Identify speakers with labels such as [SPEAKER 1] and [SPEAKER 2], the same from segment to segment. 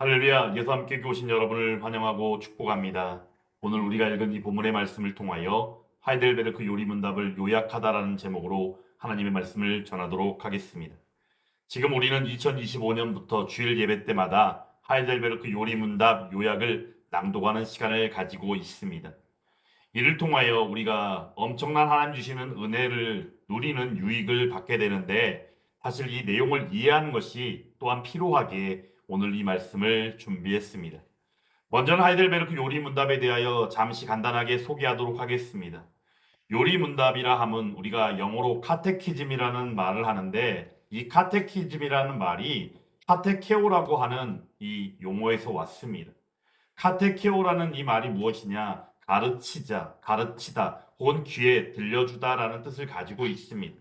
[SPEAKER 1] 할렐루야, 예수 함께 오신 여러분을 환영하고 축복합니다. 오늘 우리가 읽은 이 본문의 말씀을 통하여 하이델베르크 요리문답을 요약하다라는 제목으로 하나님의 말씀을 전하도록 하겠습니다. 지금 우리는 2025년부터 주일 예배 때마다 하이델베르크 요리문답 요약을 낭독하는 시간을 가지고 있습니다. 이를 통하여 우리가 엄청난 하나님 주시는 은혜를 누리는 유익을 받게 되는데, 사실 이 내용을 이해하는 것이 또한 필요하기에 오늘 이 말씀을 준비했습니다. 먼저는 하이델베르크 요리문답에 대하여 잠시 간단하게 소개하도록 하겠습니다. 요리문답이라 함은 우리가 영어로 카테키즘이라는 말을 하는데, 이 카테키즘이라는 말이 카테케오라고 하는 이 용어에서 왔습니다. 카테케오라는 이 말이 무엇이냐? 가르치자, 가르치다, 혹은 귀에 들려주다라는 뜻을 가지고 있습니다.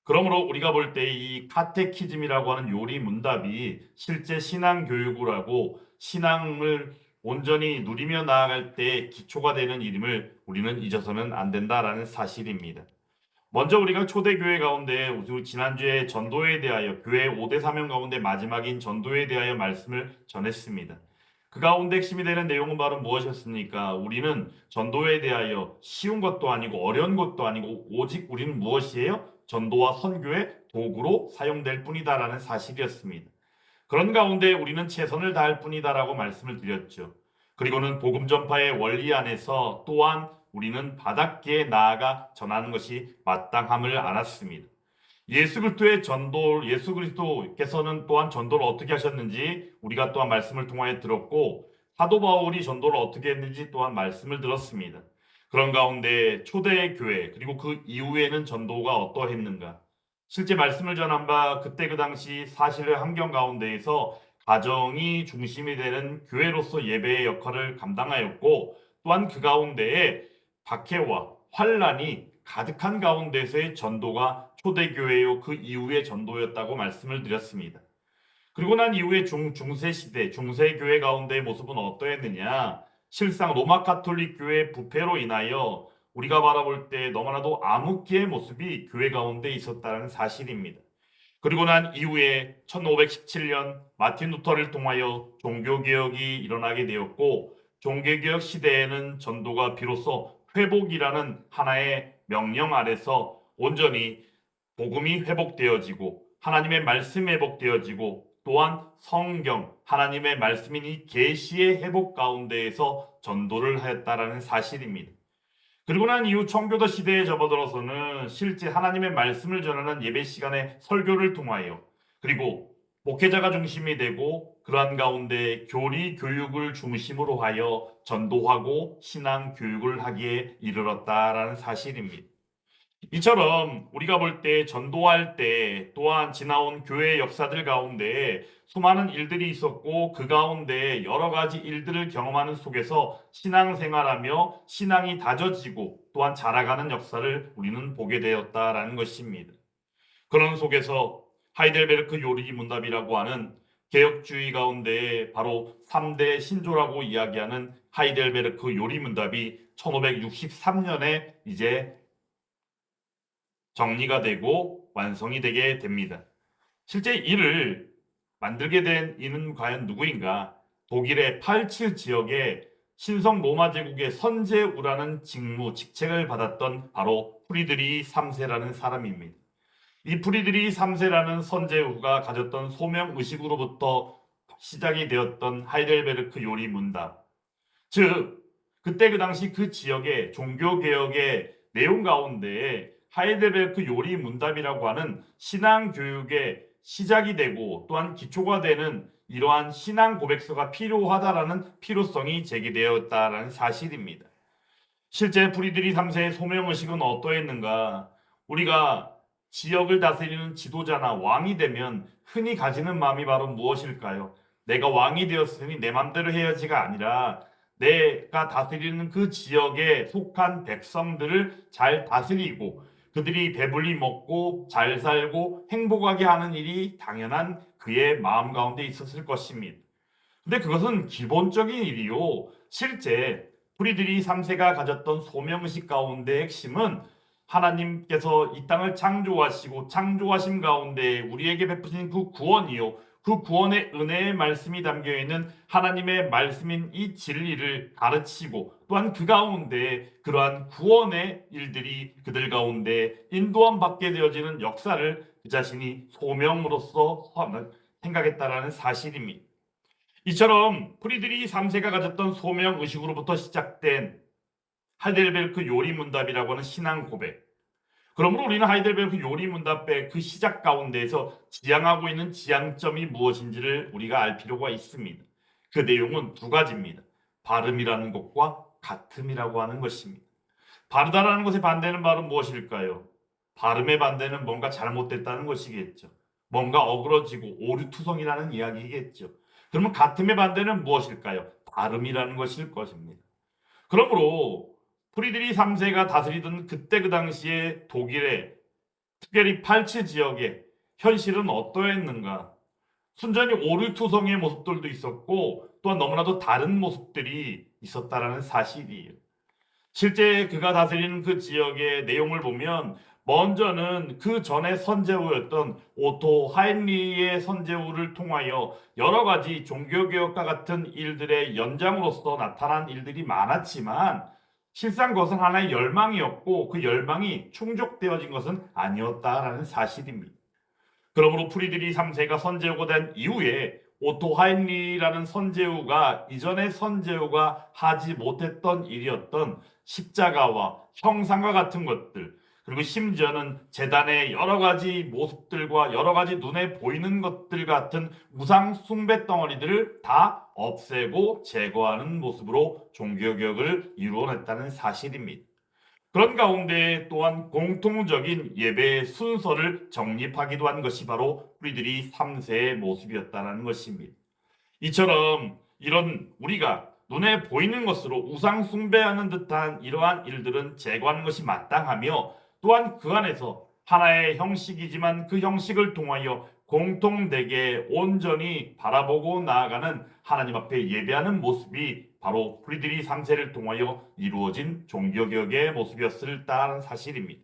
[SPEAKER 1] 그러므로 우리가 볼 때 이 카테키즘이라고 하는 요리 문답이 실제 신앙 교육을 하고 신앙을 온전히 누리며 나아갈 때 기초가 되는 일임을 우리는 잊어서는 안 된다라는 사실입니다. 먼저 우리가 초대교회 가운데 지난주에 전도에 대하여 교회 5대 사명 가운데 마지막인 전도에 대하여 말씀을 전했습니다. 그 가운데 핵심이 되는 내용은 바로 무엇이었습니까? 우리는 전도에 대하여 쉬운 것도 아니고 어려운 것도 아니고 오직 우리는 무엇이에요? 전도와 선교의 도구로 사용될 뿐이다라는 사실이었습니다. 그런 가운데 우리는 최선을 다할 뿐이다라고 말씀을 드렸죠. 그리고는 복음 전파의 원리 안에서 또한 우리는 바닥계에 나아가 전하는 것이 마땅함을 알았습니다. 예수 그리스도께서는 또한 전도를 어떻게 하셨는지 우리가 또한 말씀을 통하여 들었고, 사도 바울이 전도를 어떻게 했는지 또한 말씀을 들었습니다. 그런 가운데 초대 교회 그리고 그 이후에는 전도가 어떠했는가? 실제 말씀을 전한 바 그때 그 당시 사실의 환경 가운데에서 가정이 중심이 되는 교회로서 예배의 역할을 감당하였고, 또한 그 가운데에 박해와 환란이 가득한 가운데서의 전도가 초대교회요 그 이후의 전도였다고 말씀을 드렸습니다. 그리고 난 이후에 중세 시대 중세교회 가운데의 모습은 어떠했느냐? 실상 로마 가톨릭 교회의 부패로 인하여 우리가 바라볼 때 너무나도 암흑기의 모습이 교회 가운데 있었다는 사실입니다. 그리고 난 이후에 1517년 마틴 루터를 통하여 종교개혁이 일어나게 되었고, 종교개혁 시대에는 전도가 비로소 회복이라는 하나의 명령 아래서 온전히 복음이 회복되어지고 하나님의 말씀이 회복되어지고, 또한 성경 하나님의 말씀인 이 계시의 회복 가운데에서 전도를 하였다라는 사실입니다. 그리고 난 이후 청교도 시대에 접어들어서는 실제 하나님의 말씀을 전하는 예배 시간의 설교를 통하여, 그리고 목회자가 중심이 되고 그러한 가운데 교리 교육을 중심으로 하여 전도하고 신앙 교육을 하기에 이르렀다라는 사실입니다. 이처럼 우리가 볼 때 전도할 때 또한 지나온 교회 역사들 가운데 수많은 일들이 있었고, 그 가운데 여러 가지 일들을 경험하는 속에서 신앙생활하며 신앙이 다져지고 또한 자라가는 역사를 우리는 보게 되었다라는 것입니다. 그런 속에서 하이델베르크 요리 문답이라고 하는 개혁주의 가운데 바로 3대 신조라고 이야기하는 하이델베르크 요리 문답이 1563년에 이제 정리가 되고 완성이 되게 됩니다. 실제 이를 만들게 된 이는 과연 누구인가? 독일의 팔츠 지역에 신성 로마 제국의 선제우라는 직책을 받았던 바로 프리드리히 3세라는 사람입니다. 이 프리드리히 3세라는 선제우가 가졌던 소명 의식으로부터 시작이 되었던 하이델베르크 요리 문답. 즉, 그때 그 당시 그 지역의 종교개혁의 내용 가운데 하이델베르크 요리 문답이라고 하는 신앙 교육의 시작이 되고 또한 기초가 되는 이러한 신앙 고백서가 필요하다라는 필요성이 제기되었다라는 사실입니다. 실제 프리드리 3세의 소명의식은 어떠했는가? 우리가 지역을 다스리는 지도자나 왕이 되면 흔히 가지는 마음이 바로 무엇일까요? 내가 왕이 되었으니 내 맘대로 해야지가 아니라 내가 다스리는 그 지역에 속한 백성들을 잘 다스리고 그들이 배불리 먹고 잘 살고 행복하게 하는 일이 당연한 그의 마음 가운데 있었을 것입니다. 근데 그것은 기본적인 일이요. 실제 프리드리히 3세가 가졌던 소명의식 가운데 핵심은 하나님께서 이 땅을 창조하시고 창조하심 가운데 우리에게 베푸신 그 구원이요, 그 구원의 은혜의 말씀이 담겨 있는 하나님의 말씀인 이 진리를 가르치고 또한 그 가운데 그러한 구원의 일들이 그들 가운데 인도함 받게 되어지는 역사를 그 자신이 소명으로서 생각했다라는 사실입니다. 이처럼 프리드리히 3세가 가졌던 소명 의식으로부터 시작된 하이델베르크 요리문답이라고 하는 신앙 고백. 그러므로 우리는 하이델베르크 요리문답의 그 시작 가운데에서 지향하고 있는 지향점이 무엇인지를 우리가 알 필요가 있습니다. 그 내용은 두 가지입니다. 바름이라는 것과 같음이라고 하는 것입니다. 바르다라는 것의 반대는 바로 무엇일까요? 바름의 반대는 뭔가 잘못됐다는 것이겠죠. 뭔가 어그러지고 오류투성이라는 이야기겠죠. 그러면 같음의 반대는 무엇일까요? 바름이라는 것일 것입니다. 그러므로 프리드리히 3세가 다스리던 그때 그 당시에 독일의 특별히 팔츠 지역의 현실은 어떠했는가? 순전히 오류투성의 모습들도 있었고 또한 너무나도 다른 모습들이 있었다라는 사실이에요. 실제 그가 다스리는 그 지역의 내용을 보면 먼저는 그 전에 선제후였던 오토 하인리의 선제후를 통하여 여러 가지 종교개혁과 같은 일들의 연장으로서 나타난 일들이 많았지만 실상 그것은 하나의 열망이었고 그 열망이 충족되어진 것은 아니었다라는 사실입니다. 그러므로 프리드리히 3세가 선제후가 된 이후에 오토 하인리라는 선제후가 이전의 선제후가 하지 못했던 일이었던 십자가와 형상과 같은 것들 그리고 심지어는 제단의 여러 가지 모습들과 여러 가지 눈에 보이는 것들 같은 우상 숭배 덩어리들을 다 없애고 제거하는 모습으로 종교개혁을 이루어냈다는 사실입니다. 그런 가운데 또한 공통적인 예배의 순서를 정립하기도 한 것이 바로 프리드리히 3세의 모습이었다는 것입니다. 이처럼 이런 우리가 눈에 보이는 것으로 우상 숭배하는 듯한 이러한 일들은 제거하는 것이 마땅하며 또한 그 안에서 하나의 형식이지만 그 형식을 통하여 공통되게 온전히 바라보고 나아가는 하나님 앞에 예배하는 모습이 바로 프리드리히 3세를 통하여 이루어진 종교개혁의 모습이었다는 사실입니다.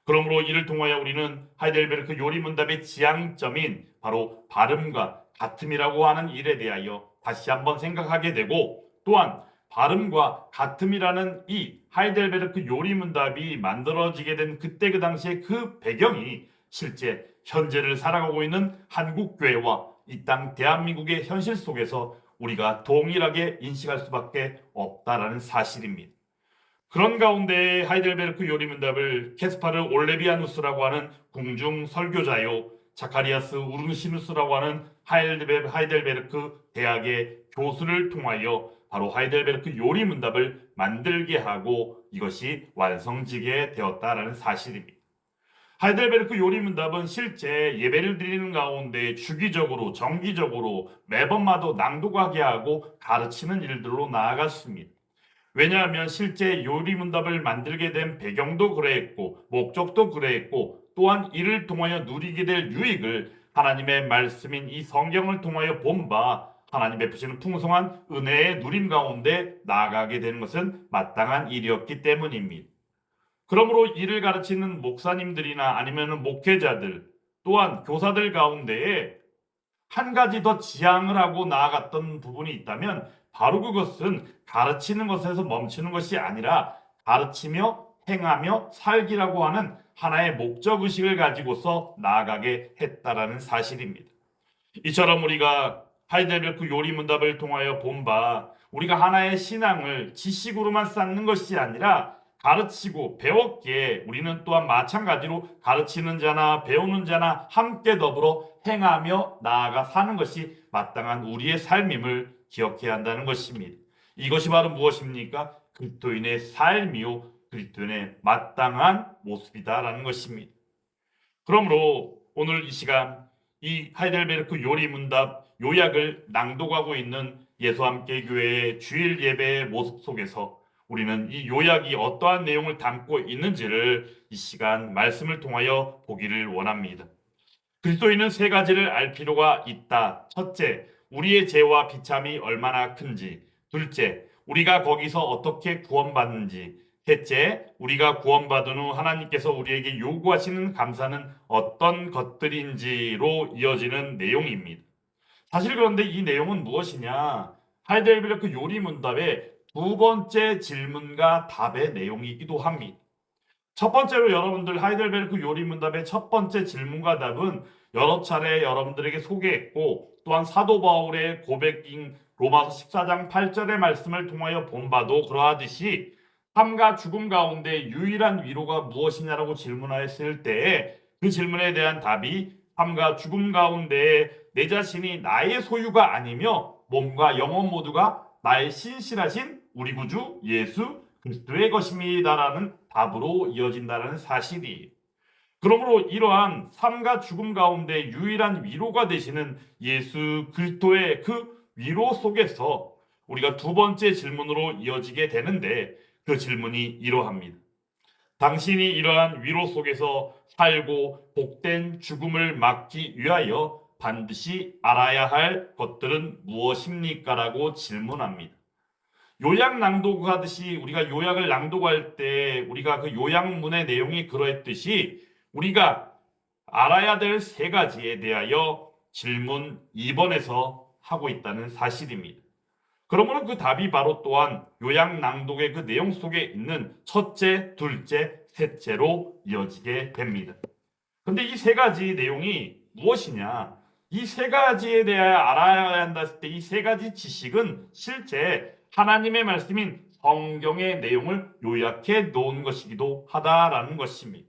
[SPEAKER 1] 그러므로 이를 통하여 우리는 하이델베르크 요리문답의 지향점인 바로 발음과 같음이라고 하는 일에 대하여 다시 한번 생각하게 되고 또한 발음과 같음이라는 이 하이델베르크 요리문답이 만들어지게 된 그때 그 당시의 그 배경이 실제 현재를 살아가고 있는 한국교회와 이 땅 대한민국의 현실 속에서 우리가 동일하게 인식할 수밖에 없다라는 사실입니다. 그런 가운데 하이델베르크 요리문답을 케스파르 올레비아누스라고 하는 궁중 설교자요 자카리아스 우르시누스라고 하는 하이델베르크 대학의 교수를 통하여 바로 하이델베르크 요리문답을 만들게 하고 이것이 완성지게 되었다라는 사실입니다. 하이델베르크 요리문답은 실제 예배를 드리는 가운데 주기적으로 정기적으로 매번마다 낭독하게 하고 가르치는 일들로 나아갔습니다. 왜냐하면 실제 요리문답을 만들게 된 배경도 그러했고 목적도 그러했고 또한 이를 통하여 누리게 될 유익을 하나님의 말씀인 이 성경을 통하여 본 바 하나님 베푸시는 풍성한 은혜의 누림 가운데 나아가게 되는 것은 마땅한 일이었기 때문입니다. 그러므로 이를 가르치는 목사님들이나 아니면 목회자들 또한 교사들 가운데에 한 가지 더 지향을 하고 나아갔던 부분이 있다면 바로 그것은 가르치는 것에서 멈추는 것이 아니라 가르치며 행하며 살기라고 하는 하나의 목적의식을 가지고서 나아가게 했다라는 사실입니다. 이처럼 우리가 하이델베르크 요리문답을 통하여 본 바 우리가 하나의 신앙을 지식으로만 쌓는 것이 아니라 가르치고 배웠기에 우리는 또한 마찬가지로 가르치는 자나 배우는 자나 함께 더불어 행하며 나아가 사는 것이 마땅한 우리의 삶임을 기억해야 한다는 것입니다. 이것이 바로 무엇입니까? 그리스도인의 삶이요 그리스도인의 마땅한 모습이다라는 것입니다. 그러므로 오늘 이 시간 이 하이델베르크 요리문답 요약을 낭독하고 있는 예수함께 교회의 주일 예배의 모습 속에서 우리는 이 요약이 어떠한 내용을 담고 있는지를 이 시간 말씀을 통하여 보기를 원합니다. 그리스도인은 세 가지를 알 필요가 있다. 첫째, 우리의 죄와 비참이 얼마나 큰지. 둘째, 우리가 거기서 어떻게 구원받는지. 셋째, 우리가 구원받은 후 하나님께서 우리에게 요구하시는 감사는 어떤 것들인지로 이어지는 내용입니다. 사실 그런데 이 내용은 무엇이냐? 하이델베르크 요리 문답의 두 번째 질문과 답의 내용이기도 합니다. 첫 번째로 여러분들 하이델베르크 요리 문답의 첫 번째 질문과 답은 여러 차례 여러분들에게 소개했고 또한 사도 바울의 고백인 로마서 14장 8절의 말씀을 통하여 본 바도 그러하듯이 삶과 죽음 가운데 유일한 위로가 무엇이냐라고 질문하였을 때에 그 질문에 대한 답이 삶과 죽음 가운데 내 자신이 나의 소유가 아니며 몸과 영혼 모두가 나의 신실하신 우리 구주 예수 그리스도의 것입니다라는 답으로 이어진다는 사실이. 그러므로 이러한 삶과 죽음 가운데 유일한 위로가 되시는 예수 그리스도의 그 위로 속에서 우리가 두 번째 질문으로 이어지게 되는데 그 질문이 이러합니다. 당신이 이러한 위로 속에서 살고 복된 죽음을 막기 위하여 반드시 알아야 할 것들은 무엇입니까? 라고 질문합니다. 요약 낭독하듯이 우리가 요약을 낭독할 때 우리가 그 요약문의 내용이 그러했듯이 우리가 알아야 될 세 가지에 대하여 질문 2번에서 하고 있다는 사실입니다. 그러므로 그 답이 바로 또한 요약 낭독의 그 내용 속에 있는 첫째, 둘째, 셋째로 이어지게 됩니다. 근데 이 세 가지 내용이 무엇이냐? 이 세 가지에 대하여 알아야 한다 했을 때 이 세 가지 지식은 실제 하나님의 말씀인 성경의 내용을 요약해 놓은 것이기도 하다라는 것입니다.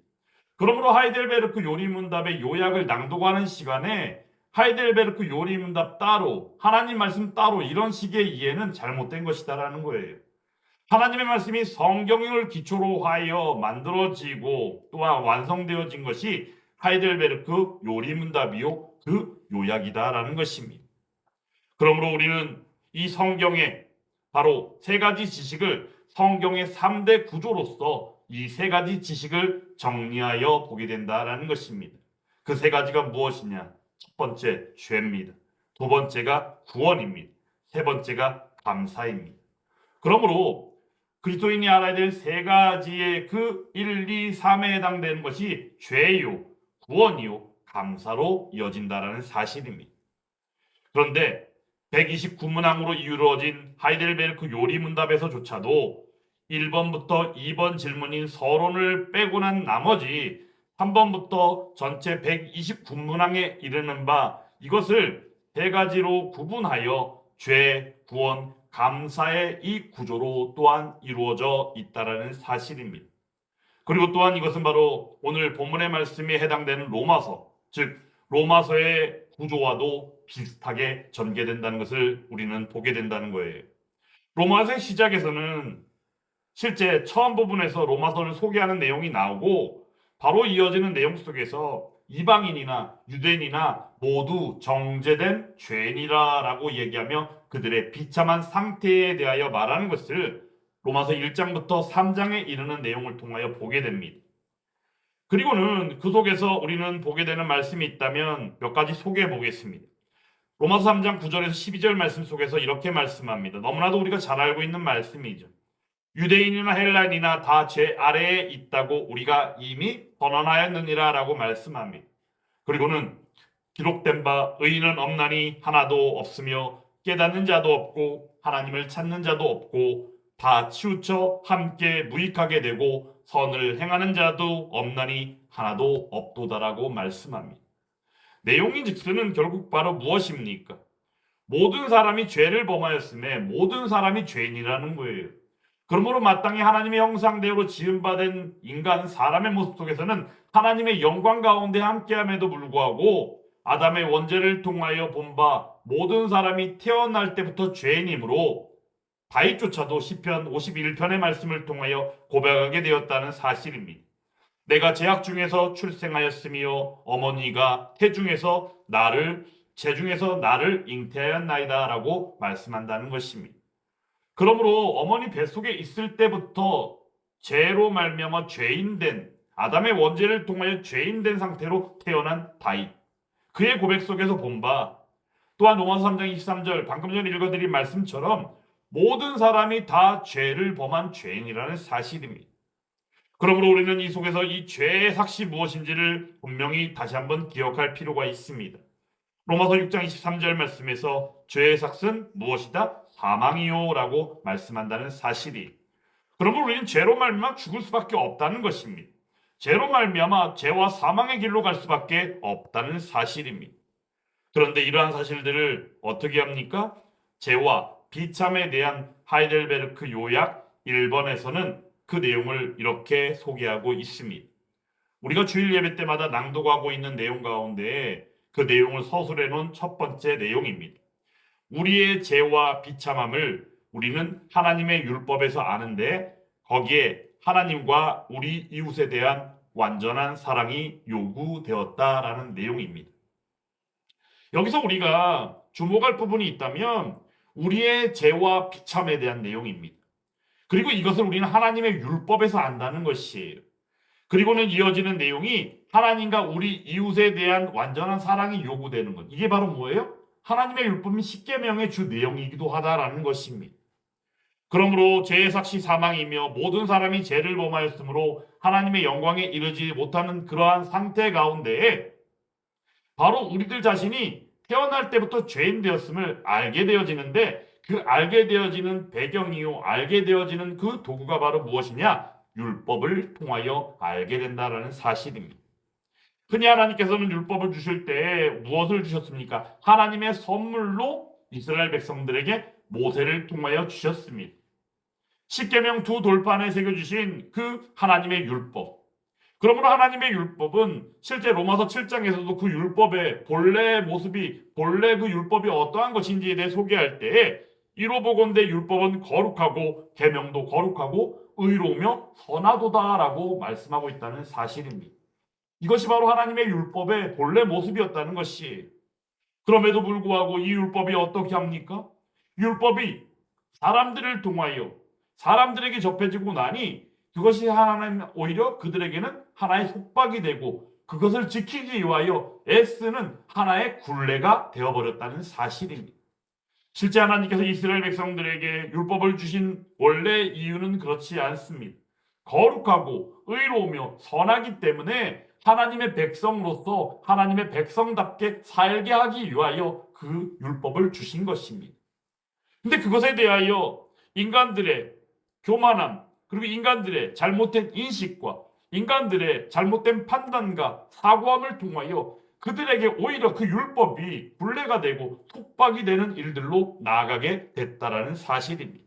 [SPEAKER 1] 그러므로 하이델베르크 요리문답의 요약을 낭독하는 시간에 하이델베르크 요리문답 따로 하나님 말씀 따로 이런 식의 이해는 잘못된 것이다라는 거예요. 하나님의 말씀이 성경을 기초로 하여 만들어지고 또한 완성되어진 것이 하이델베르크 요리문답이요 그 요약이다라는 것입니다. 그러므로 우리는 이 성경의 바로 세 가지 지식을 성경의 3대 구조로서 이 세 가지 지식을 정리하여 보게 된다라는 것입니다. 그 세 가지가 무엇이냐? 첫 번째 죄입니다. 두 번째가 구원입니다. 세 번째가 감사입니다. 그러므로 그리스도인이 알아야 될 세 가지의 그 1, 2, 3에 해당되는 것이 죄요, 구원이요, 감사로 이어진다라는 사실입니다. 그런데 129문항으로 이루어진 하이델베르크 요리문답에서조차도 1번부터 2번 질문인 서론을 빼고 난 나머지 3번부터 전체 129문항에 이르는 바 이것을 세 가지로 구분하여 죄, 구원, 감사의 이 구조로 또한 이루어져 있다라는 사실입니다. 그리고 또한 이것은 바로 오늘 본문의 말씀에 해당되는 로마서, 즉 로마서의 구조와도 비슷하게 전개된다는 것을 우리는 보게 된다는 거예요. 로마서의 시작에서는 실제 처음 부분에서 로마서를 소개하는 내용이 나오고 바로 이어지는 내용 속에서 이방인이나 유대인이나 모두 정죄된 죄인이라고 얘기하며 그들의 비참한 상태에 대하여 말하는 것을 로마서 1장부터 3장에 이르는 내용을 통하여 보게 됩니다. 그리고는 그 속에서 우리는 보게 되는 말씀이 있다면 몇 가지 소개해 보겠습니다. 로마서 3장 9절에서 12절 말씀 속에서 이렇게 말씀합니다. 너무나도 우리가 잘 알고 있는 말씀이죠. 유대인이나 헬라인이나 다 죄 아래에 있다고 우리가 이미 선언하였느니라 라고 말씀합니다. 그리고는 기록된 바 의인은 없나니 하나도 없으며 깨닫는 자도 없고 하나님을 찾는 자도 없고 다 치우쳐 함께 무익하게 되고 선을 행하는 자도 없나니 하나도 없도다라고 말씀합니다. 내용인 즉슨은 결국 바로 무엇입니까? 모든 사람이 죄를 범하였음에 모든 사람이 죄인이라는 거예요. 그러므로 마땅히 하나님의 형상대로 지음받은 인간 사람의 모습 속에서는 하나님의 영광 가운데 함께함에도 불구하고 아담의 원죄를 통하여 본 바 모든 사람이 태어날 때부터 죄인이므로 다윗조차도 시편 51편의 말씀을 통하여 고백하게 되었다는 사실입니다. 내가 제약 중에서 출생하였으며 어머니가 태중에서 제중에서 나를 잉태하였나이다 라고 말씀한다는 것입니다. 그러므로 어머니 뱃속에 있을 때부터 죄로 말미암아 죄인된 아담의 원죄를 통하여 죄인된 상태로 태어난 다윗. 그의 고백 속에서 본 바 또한 로마서 3장 23절 방금 전에 읽어드린 말씀처럼 모든 사람이 다 죄를 범한 죄인이라는 사실입니다. 그러므로 우리는 이 속에서 이 죄의 삭시 무엇인지를 분명히 다시 한번 기억할 필요가 있습니다. 로마서 6장 23절 말씀에서 죄의 삭은 무엇이다? 사망이요 라고 말씀한다는 사실이. 그러면 우리는 죄로 말미암아 죽을 수밖에 없다는 것입니다. 죄로 말미암아 죄와 사망의 길로 갈 수밖에 없다는 사실입니다. 그런데 이러한 사실들을 어떻게 합니까? 죄와 비참에 대한 하이델베르크 요약 1번에서는 그 내용을 이렇게 소개하고 있습니다. 우리가 주일 예배 때마다 낭독하고 있는 내용 가운데 그 내용을 서술해 놓은 첫 번째 내용입니다. 우리의 죄와 비참함을 우리는 하나님의 율법에서 아는데 거기에 하나님과 우리 이웃에 대한 완전한 사랑이 요구되었다라는 내용입니다. 여기서 우리가 주목할 부분이 있다면 우리의 죄와 비참에 대한 내용입니다. 그리고 이것을 우리는 하나님의 율법에서 안다는 것이에요. 그리고는 이어지는 내용이 하나님과 우리 이웃에 대한 완전한 사랑이 요구되는 것. 이게 바로 뭐예요? 하나님의 율법인 십계명의 주 내용이기도 하다라는 것입니다. 그러므로 죄의 삭시 사망이며 모든 사람이 죄를 범하였으므로 하나님의 영광에 이르지 못하는 그러한 상태 가운데에 바로 우리들 자신이 태어날 때부터 죄인 되었음을 알게 되어지는데 그 알게 되어지는 배경이요 알게 되어지는 그 도구가 바로 무엇이냐? 율법을 통하여 알게 된다라는 사실입니다. 흔히 하나님께서는 율법을 주실 때 무엇을 주셨습니까? 하나님의 선물로 이스라엘 백성들에게 모세를 통하여 주셨습니다. 십계명 두 돌판에 새겨주신 그 하나님의 율법. 그러므로 하나님의 율법은 실제 로마서 7장에서도 그 율법의 본래 모습이 본래 그 율법이 어떠한 것인지에 대해 소개할 때에 이로 보건대 율법은 거룩하고 계명도 거룩하고 의로우며 선하도다라고 말씀하고 있다는 사실입니다. 이것이 바로 하나님의 율법의 본래 모습이었다는 것이. 그럼에도 불구하고 이 율법이 어떻게 합니까? 율법이 사람들을 통하여 사람들에게 접해지고 나니 그것이 하나님 오히려 그들에게는 하나의 속박이 되고 그것을 지키기 위하여 애쓰는 하나의 굴레가 되어버렸다는 사실입니다. 실제 하나님께서 이스라엘 백성들에게 율법을 주신 원래 이유는 그렇지 않습니다. 거룩하고 의로우며 선하기 때문에 하나님의 백성으로서 하나님의 백성답게 살게 하기 위하여 그 율법을 주신 것입니다. 근데 그것에 대하여 인간들의 교만함 그리고 인간들의 잘못된 인식과 인간들의 잘못된 판단과 사고함을 통하여 그들에게 오히려 그 율법이 굴레가 되고 속박이 되는 일들로 나아가게 됐다라는 사실입니다.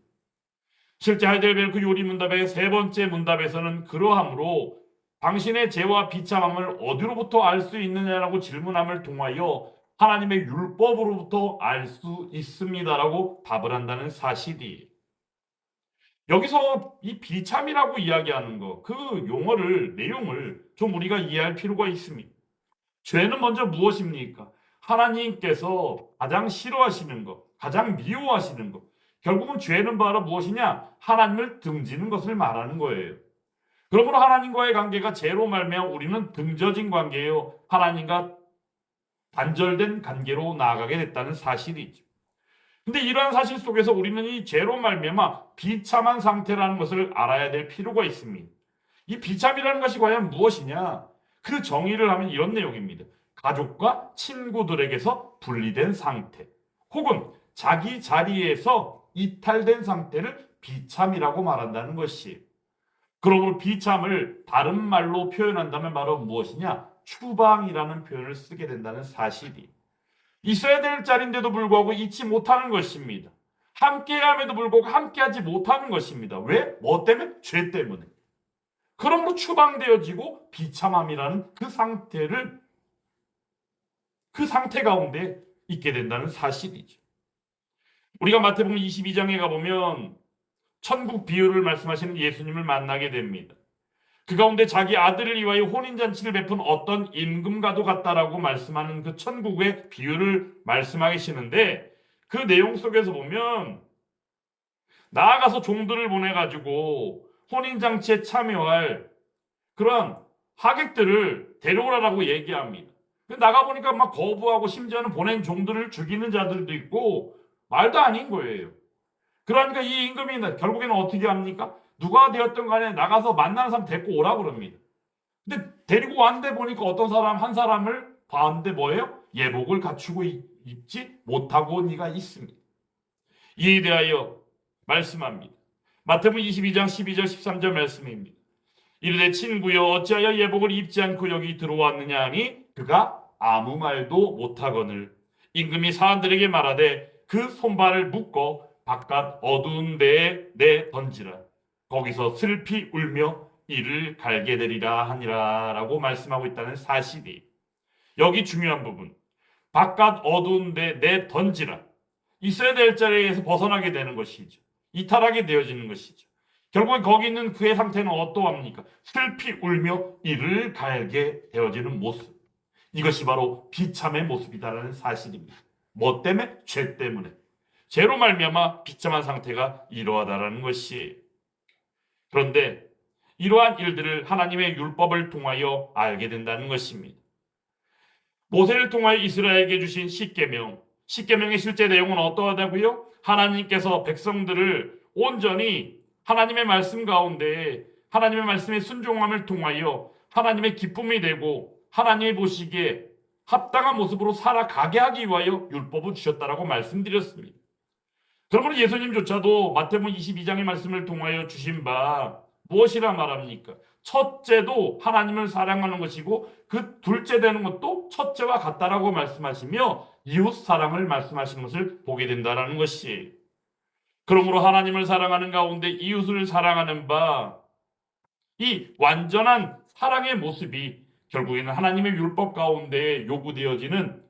[SPEAKER 1] 실제 하이델베르크 요리 문답의 세 번째 문답에서는 그러함으로 당신의 죄와 비참함을 어디로부터 알 수 있느냐라고 질문함을 통하여 하나님의 율법으로부터 알 수 있습니다라고 답을 한다는 사실이에요. 여기서 이 비참이라고 이야기하는 거, 그 용어를, 내용을 좀 우리가 이해할 필요가 있습니다. 죄는 먼저 무엇입니까? 하나님께서 가장 싫어하시는 것, 가장 미워하시는 것. 결국은 죄는 바로 무엇이냐? 하나님을 등지는 것을 말하는 거예요. 그러므로 하나님과의 관계가 죄로 말미암아 우리는 등져진 관계예요. 하나님과 단절된 관계로 나아가게 됐다는 사실이죠. 근데 이러한 사실 속에서 우리는 이 죄로 말미암아 비참한 상태라는 것을 알아야 될 필요가 있습니다. 이 비참이라는 것이 과연 무엇이냐? 그 정의를 하면 이런 내용입니다. 가족과 친구들에게서 분리된 상태 혹은 자기 자리에서 이탈된 상태를 비참이라고 말한다는 것이에요. 그러므로 비참을 다른 말로 표현한다면 바로 무엇이냐? 추방이라는 표현을 쓰게 된다는 사실이 있어야 될 자리인데도 불구하고 잊지 못하는 것입니다. 함께함에도 불구하고 함께하지 못하는 것입니다. 왜? 뭐 때문에? 죄 때문에. 그러므로 추방되어지고 비참함이라는 그 상태 가운데 있게 된다는 사실이죠. 우리가 마태복음 22장에 가보면 천국 비유를 말씀하시는 예수님을 만나게 됩니다. 그 가운데 자기 아들을 위하여 혼인잔치를 베푼 어떤 임금과도 같다라고 말씀하는 그 천국의 비유를 말씀하시는데 그 내용 속에서 보면 나아가서 종들을 보내가지고 혼인잔치에 참여할 그런 하객들을 데려오라고 얘기합니다. 나가보니까 막 거부하고 심지어는 보낸 종들을 죽이는 자들도 있고 말도 아닌 거예요. 그러니까 이 임금이 결국에는 어떻게 합니까? 누가 되었든 간에 나가서 만나는 사람 데리고 오라고 그럽니다. 근데 데리고 왔는데 보니까 어떤 사람 한 사람을 봤는데 뭐예요? 예복을 갖추고 입지 못하고 네가 있습니다. 이에 대하여 말씀합니다. 마태복음 22장 12절 13절 말씀입니다. 이르되 친구여 어찌하여 예복을 입지 않고 여기 들어왔느냐 하니 그가 아무 말도 못하거늘 임금이 사람들에게 말하되 그 손발을 묶어 바깥 어두운 데에 내 던지라. 거기서 슬피 울며 이를 갈게 되리라 하니라 라고 말씀하고 있다는 사실이, 여기 중요한 부분, 바깥 어두운 데 내 던지라, 있어야 될 자리에서 벗어나게 되는 것이죠. 이탈하게 되어지는 것이죠. 결국에 거기 있는 그의 상태는 어떠합니까? 슬피 울며 이를 갈게 되어지는 모습. 이것이 바로 비참의 모습이다라는 사실입니다. 뭐 때문에? 죄 때문에. 죄로 말미암아 비참한 상태가 이러하다라는 것이에요. 그런데 이러한 일들을 하나님의 율법을 통하여 알게 된다는 것입니다. 모세를 통하여 이스라엘에게 주신 십계명의 실제 내용은 어떠하다고요? 하나님께서 백성들을 온전히 하나님의 말씀 가운데 하나님의 말씀에 순종함을 통하여 하나님의 기쁨이 되고 하나님이 보시기에 합당한 모습으로 살아가게 하기 위하여 율법을 주셨다라고 말씀드렸습니다. 그러므로 예수님조차도 마태복음 22장의 말씀을 통하여 주신 바 무엇이라 말합니까? 첫째도 하나님을 사랑하는 것이고 그 둘째 되는 것도 첫째와 같다라고 말씀하시며 이웃 사랑을 말씀하시는 것을 보게 된다라는 것이에요. 그러므로 하나님을 사랑하는 가운데 이웃을 사랑하는 바, 이 완전한 사랑의 모습이 결국에는 하나님의 율법 가운데 요구되어지는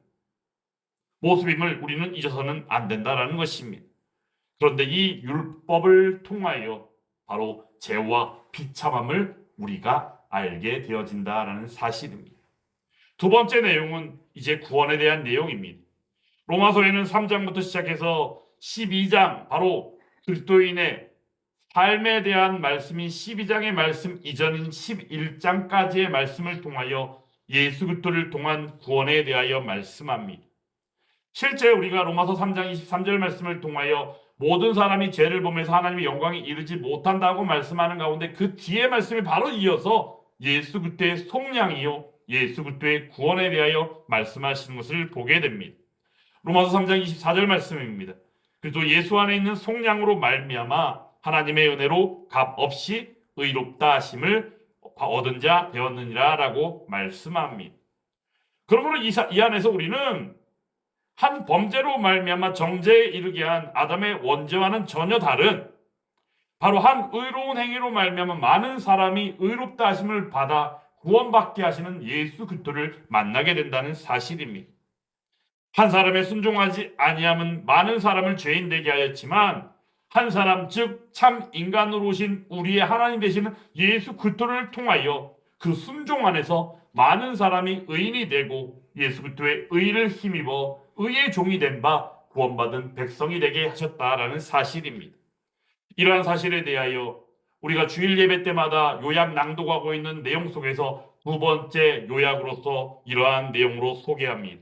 [SPEAKER 1] 모습임을 우리는 잊어서는 안 된다라는 것입니다. 그런데 이 율법을 통하여 바로 죄와 비참함을 우리가 알게 되어진다라는 사실입니다. 두 번째 내용은 이제 구원에 대한 내용입니다. 로마서에는 3장부터 시작해서 12장, 바로 그리스도인의 삶에 대한 말씀인 12장의 말씀 이전인 11장까지의 말씀을 통하여 예수 그리스도를 통한 구원에 대하여 말씀합니다. 실제 우리가 로마서 3장 23절 말씀을 통하여 모든 사람이 죄를 범해서 하나님의 영광에 이르지 못한다고 말씀하는 가운데 그 뒤에 말씀이 바로 이어서 예수 그리스도의 속량이요 예수 그리스도의 구원에 대하여 말씀하시는 것을 보게 됩니다. 로마서 3장 24절 말씀입니다. 그래도 예수 안에 있는 속량으로 말미암아 하나님의 은혜로 값 없이 의롭다 하심을 얻은 자 되었느니라 라고 말씀합니다. 그러므로 이 안에서 우리는 한 범죄로 말미암아 정죄에 이르게 한 아담의 원죄와는 전혀 다른, 바로 한 의로운 행위로 말미암아 많은 사람이 의롭다 하심을 받아 구원받게 하시는 예수 그리스도를 만나게 된다는 사실입니다. 한 사람의 순종하지 아니함은 많은 사람을 죄인 되게 하였지만 한 사람, 즉 참 인간으로 오신 우리의 하나님 되시는 예수 그리스도를 통하여 그 순종 안에서 많은 사람이 의인이 되고 예수 그리스도의 의를 힘입어 의의 종이 된 바 구원받은 백성이 되게 하셨다라는 사실입니다. 이러한 사실에 대하여 우리가 주일 예배 때마다 요약 낭독하고 있는 내용 속에서 두 번째 요약으로서 이러한 내용으로 소개합니다.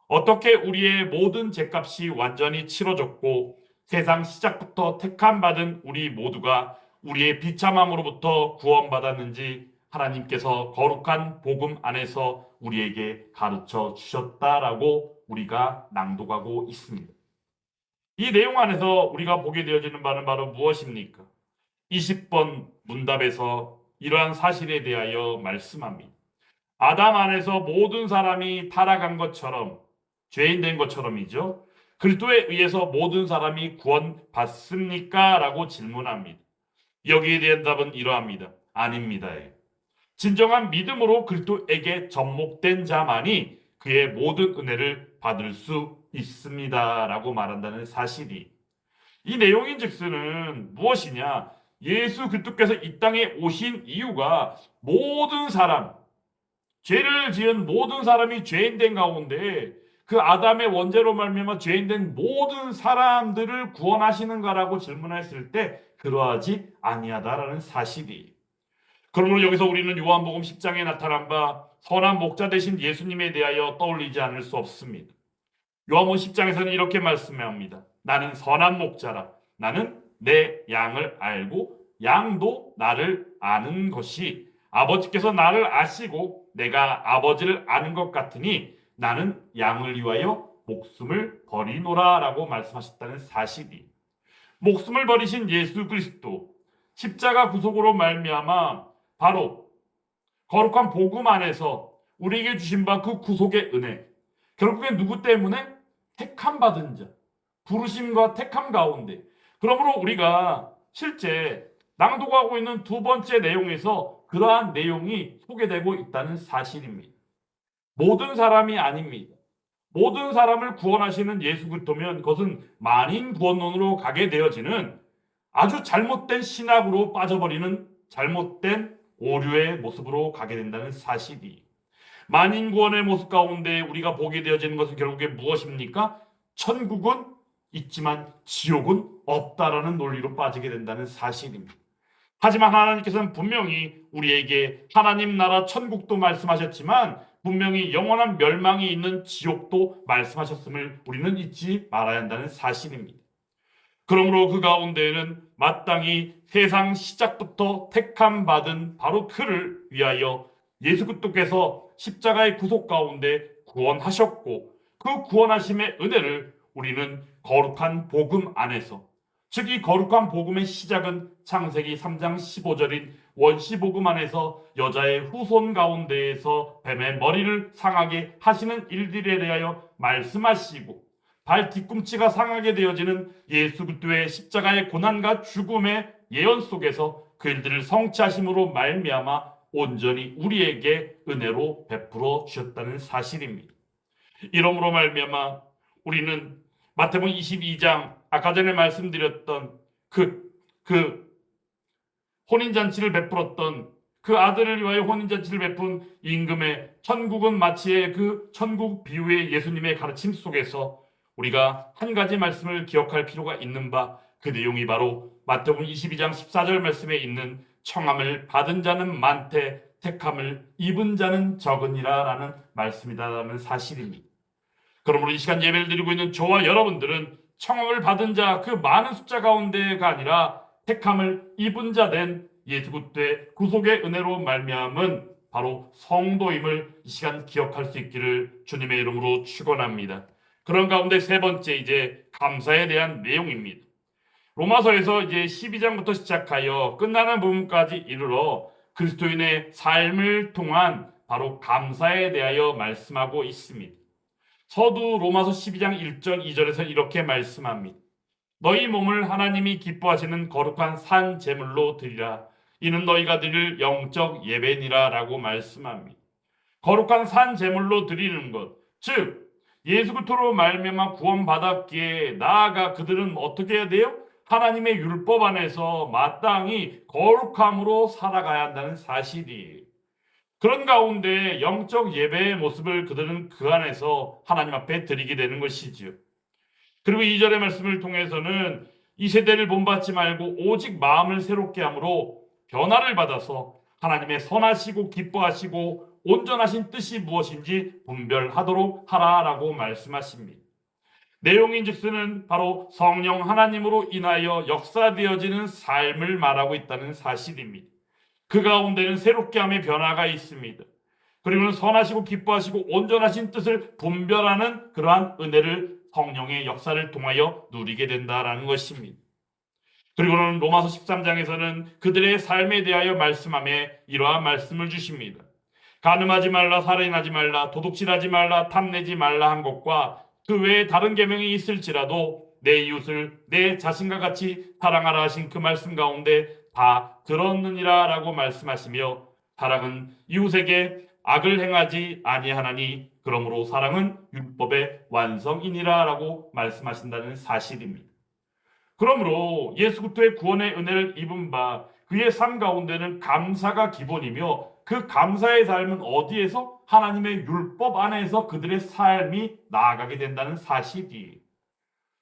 [SPEAKER 1] 어떻게 우리의 모든 죄값이 완전히 치러졌고 세상 시작부터 택함받은 우리 모두가 우리의 비참함으로부터 구원받았는지 하나님께서 거룩한 복음 안에서 우리에게 가르쳐 주셨다라고 우리가 낭독하고 있습니다. 이 내용 안에서 우리가 보게 되어지는 바는 바로 무엇입니까? 20번 문답에서 이러한 사실에 대하여 말씀합니다. 아담 안에서 모든 사람이 타락한 것처럼, 죄인 된 것처럼이죠. 그리스도에 의해서 모든 사람이 구원받습니까? 라고 질문합니다. 여기에 대한 답은 이러합니다. 아닙니다. 진정한 믿음으로 그리스도에게 접목된 자만이 그의 모든 은혜를 받을 수 있습니다. 라고 말한다는 사실이, 이 내용인즉슨 무엇이냐? 예수 그리스도께서 이 땅에 오신 이유가 모든 사람, 죄를 지은 모든 사람이 죄인 된 가운데 그 아담의 원죄로 말미암아 죄인된 모든 사람들을 구원하시는가라고 질문했을 때 그러하지 아니하다라는 사실이. 그러므로 여기서 우리는 요한복음 10장에 나타난 바 선한 목자 되신 예수님에 대하여 떠올리지 않을 수 없습니다. 요한복음 10장에서는 이렇게 말씀합니다. 나는 선한 목자라. 나는 내 양을 알고 양도 나를 아는 것이 아버지께서 나를 아시고 내가 아버지를 아는 것 같으니 나는 양을 위하여 목숨을 버리노라 라고 말씀하셨다는 사실이, 목숨을 버리신 예수 그리스도 십자가 구속으로 말미암아 바로 거룩한 복음 안에서 우리에게 주신 바 그 구속의 은혜, 결국엔 누구 때문에? 택함 받은 자, 부르심과 택함 가운데. 그러므로 우리가 실제 낭독하고 있는 두 번째 내용에서 그러한 내용이 소개되고 있다는 사실입니다. 모든 사람이 아닙니다. 모든 사람을 구원하시는 예수 그리스도면 그것은 만인 구원론으로 가게 되어지는 아주 잘못된 신학으로 빠져버리는 잘못된 오류의 모습으로 가게 된다는 사실이, 만인 구원의 모습 가운데 우리가 보게 되어지는 것은 결국에 무엇입니까? 천국은 있지만 지옥은 없다라는 논리로 빠지게 된다는 사실입니다. 하지만 하나님께서는 분명히 우리에게 하나님 나라 천국도 말씀하셨지만 분명히 영원한 멸망이 있는 지옥도 말씀하셨음을 우리는 잊지 말아야 한다는 사실입니다. 그러므로 그 가운데에는 마땅히 세상 시작부터 택함 받은 바로 그를 위하여 예수 그리스도께서 십자가의 구속 가운데 구원하셨고, 그 구원하심의 은혜를 우리는 거룩한 복음 안에서, 즉 이 거룩한 복음의 시작은 창세기 3장 15절인 원시복음 안에서 여자의 후손 가운데에서 뱀의 머리를 상하게 하시는 일들에 대하여 말씀하시고, 발 뒤꿈치가 상하게 되어지는 예수 그리스도의 십자가의 고난과 죽음의 예언 속에서 그 일들을 성취하심으로 말미암아 온전히 우리에게 은혜로 베풀어 주셨다는 사실입니다. 이러므로 말미암아 우리는 마태복음 22장 아까 전에 말씀드렸던 그 혼인잔치를 베풀었던 그 아들을 위하여 혼인잔치를 베푼 임금의 천국은 마치의 그 천국 비유의 예수님의 가르침 속에서 우리가 한 가지 말씀을 기억할 필요가 있는 바, 그 내용이 바로 마태복음 22장 14절 말씀에 있는 청함을 받은 자는 많되 택함을 입은 자는 적으니라 라는 말씀이다라는 사실입니다. 그러므로 이 시간 예배를 드리고 있는 저와 여러분들은 청함을 받은 자 그 많은 숫자 가운데가 아니라 택함을 입은 자 된 예수 그리스도의 구속의 은혜로 말미암은 바로 성도임을 이 시간 기억할 수 있기를 주님의 이름으로 축원합니다. 그런 가운데 세 번째, 이제 감사에 대한 내용입니다. 로마서에서 이제 12장부터 시작하여 끝나는 부분까지 이르러 그리스도인의 삶을 통한 바로 감사에 대하여 말씀하고 있습니다. 서두 로마서 12장 1절 2절에서 이렇게 말씀합니다. 너희 몸을 하나님이 기뻐하시는 거룩한 산 제물로 드리라. 이는 너희가 드릴 영적 예배니라 라고 말씀합니다. 거룩한 산 제물로 드리는 것, 즉 예수 그리스도로 말미암아 구원받았기에 나아가 그들은 어떻게 해야 돼요? 하나님의 율법 안에서 마땅히 거룩함으로 살아가야 한다는 사실이에요. 그런 가운데 영적 예배의 모습을 그들은 그 안에서 하나님 앞에 드리게 되는 것이지요. 그리고 2절의 말씀을 통해서는 이 세대를 본받지 말고 오직 마음을 새롭게 함으로 변화를 받아서 하나님의 선하시고 기뻐하시고 온전하신 뜻이 무엇인지 분별하도록 하라라고 말씀하십니다. 내용인즉슨은 바로 성령 하나님으로 인하여 역사되어지는 삶을 말하고 있다는 사실입니다. 그 가운데는 새롭게 함의 변화가 있습니다. 그리고는 선하시고 기뻐하시고 온전하신 뜻을 분별하는 그러한 은혜를 성령의 역사를 통하여 누리게 된다라는 것입니다. 그리고는 로마서 13장에서는 그들의 삶에 대하여 말씀하며 이러한 말씀을 주십니다. 간음하지 말라, 살인하지 말라, 도둑질하지 말라, 탐내지 말라 한 것과 그 외에 다른 계명이 있을지라도 내 이웃을 내 자신과 같이 사랑하라 하신 그 말씀 가운데 다 들었느니라 라고 말씀하시며, 사랑은 이웃에게 악을 행하지 아니하나니 그러므로 사랑은 율법의 완성이니라 라고 말씀하신다는 사실입니다. 그러므로 예수 그리스도의 구원의 은혜를 입은 바 그의 삶 가운데는 감사가 기본이며, 그 감사의 삶은 어디에서? 하나님의 율법 안에서 그들의 삶이 나아가게 된다는 사실이에요.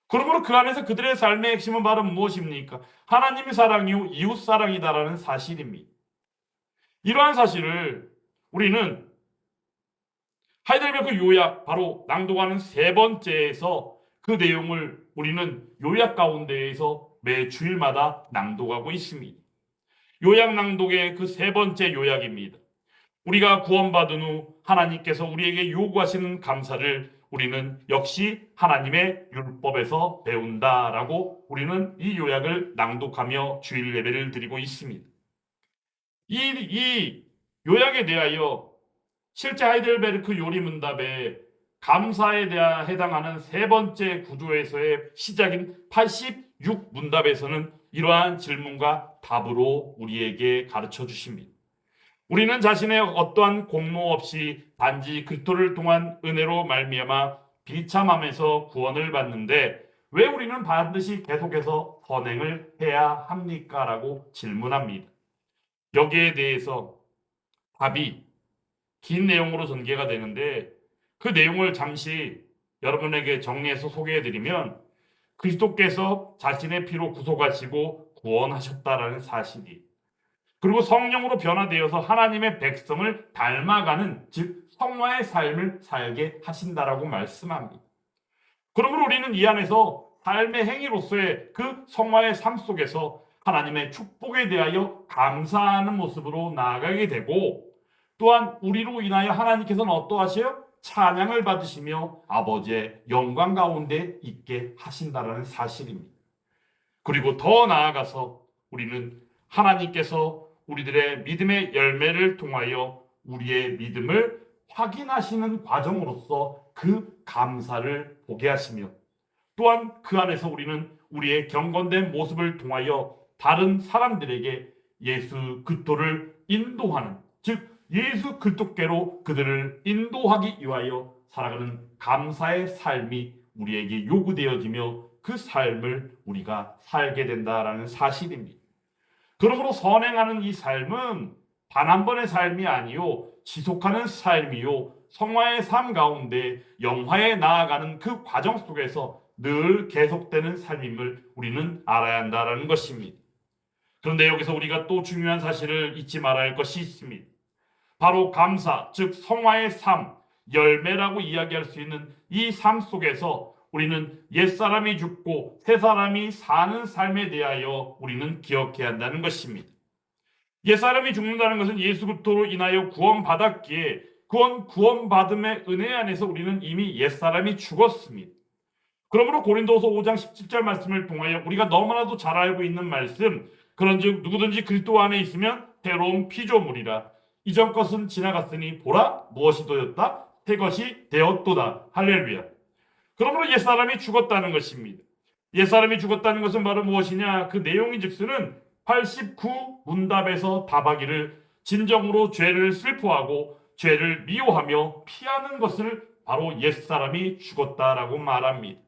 [SPEAKER 1] 그러므로 그 안에서 그들의 삶의 핵심은 바로 무엇입니까? 하나님의 사랑이요 이웃 사랑이다라는 사실입니다. 이러한 사실을 우리는 하이델베르크 요약, 바로 낭독하는 세 번째에서 그 내용을 우리는 요약 가운데에서 매 주일마다 낭독하고 있습니다. 요약 낭독의 그 세 번째 요약입니다. 우리가 구원받은 후 하나님께서 우리에게 요구하시는 감사를 우리는 역시 하나님의 율법에서 배운다라고 우리는 이 요약을 낭독하며 주일 예배를 드리고 있습니다. 이 요약에 대하여 실제 하이델베르크 요리문답에 감사에 대한 해당하는 세 번째 구조에서의 시작인 86문답에서는 이러한 질문과 답으로 우리에게 가르쳐 주십니다. 우리는 자신의 어떠한 공로 없이 단지 그리스도를 통한 은혜로 말미암아 비참함에서 구원을 받는데 왜 우리는 반드시 계속해서 선행을 해야 합니까? 라고 질문합니다. 여기에 대해서 답이 긴 내용으로 전개가 되는데 그 내용을 잠시 여러분에게 정리해서 소개해드리면 그리스도께서 자신의 피로 구속하시고 구원하셨다라는 사실이 그리고 성령으로 변화되어서 하나님의 백성을 닮아가는 즉 성화의 삶을 살게 하신다라고 말씀합니다. 그러므로 우리는 이 안에서 삶의 행위로서의 그 성화의 삶 속에서 하나님의 축복에 대하여 감사하는 모습으로 나아가게 되고 또한 우리로 인하여 하나님께서는 어떠하세요? 찬양을 받으시며 아버지의 영광 가운데 있게 하신다라는 사실입니다. 그리고 더 나아가서 우리는 하나님께서 우리들의 믿음의 열매를 통하여 우리의 믿음을 확인하시는 과정으로서 그 감사를 보게 하시며 또한 그 안에서 우리는 우리의 경건된 모습을 통하여 다른 사람들에게 예수 그리스도를 인도하는 즉 예수 그리스도께로 그들을 인도하기 위하여 살아가는 감사의 삶이 우리에게 요구되어지며 그 삶을 우리가 살게 된다라는 사실입니다. 그러므로 선행하는 이 삶은 단 한 번의 삶이 아니요 지속하는 삶이요 성화의 삶 가운데 영화에 나아가는 그 과정 속에서 늘 계속되는 삶임을 우리는 알아야 한다는 것입니다. 그런데 여기서 우리가 또 중요한 사실을 잊지 말아야 할 것이 있습니다. 바로 감사, 즉 성화의 삶, 열매라고 이야기할 수 있는 이 삶 속에서 우리는 옛사람이 죽고 새사람이 사는 삶에 대하여 우리는 기억해야 한다는 것입니다. 옛사람이 죽는다는 것은 예수 그리스도로 인하여 구원받았기에 구원받음의 은혜 안에서 우리는 이미 옛사람이 죽었습니다. 그러므로 고린도서 5장 17절 말씀을 통하여 우리가 너무나도 잘 알고 있는 말씀 그런즉 누구든지 그리스도 안에 있으면 새로운 피조물이라 이전 것은 지나갔으니 보라 무엇이 되었다 새 것이 되었도다. 할렐루야. 그러므로 옛사람이 죽었다는 것입니다. 옛사람이 죽었다는 것은 바로 무엇이냐? 그 내용이 즉수는 89문답에서 답하기를 진정으로 죄를 슬퍼하고 죄를 미워하며 피하는 것을 바로 옛사람이 죽었다라고 말합니다.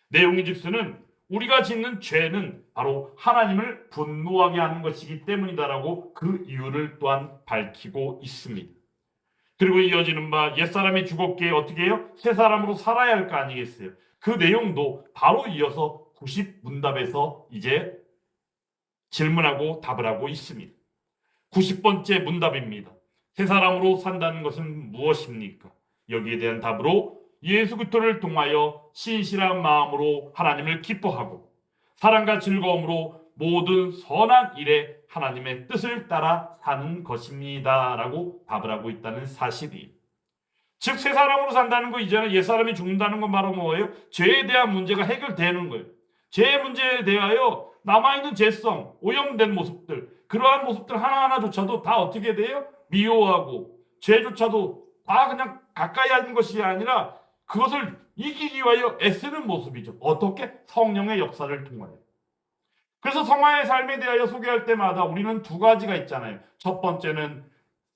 [SPEAKER 1] 내용이 즉수는 우리가 짓는 죄는 바로 하나님을 분노하게 하는 것이기 때문이다라고 그 이유를 또한 밝히고 있습니다. 그리고 이어지는 바 옛사람이 죽었기에 어떻게 해요? 새 사람으로 살아야 할 거 아니겠어요? 그 내용도 바로 이어서 90문답에서 이제 질문하고 답을 하고 있습니다. 90번째 문답입니다. 새 사람으로 산다는 것은 무엇입니까? 여기에 대한 답으로 예수 그리스도를 통하여 신실한 마음으로 하나님을 기뻐하고 사랑과 즐거움으로 모든 선한 일에 하나님의 뜻을 따라 사는 것입니다. 라고 답을 하고 있다는 사실이. 즉, 새 사람으로 산다는 거 이제는 옛 사람이 죽는다는 건 바로 뭐예요? 죄에 대한 문제가 해결되는 거예요. 죄의 문제에 대하여 남아있는 죄성, 오염된 모습들, 그러한 모습들 하나하나조차도 다 어떻게 돼요? 미워하고 죄조차도 다 그냥 가까이 하는 것이 아니라 그것을 이기기 위하여 애쓰는 모습이죠. 어떻게? 성령의 역사를 통하여. 그래서 성화의 삶에 대하여 소개할 때마다 우리는 두 가지가 있잖아요. 첫 번째는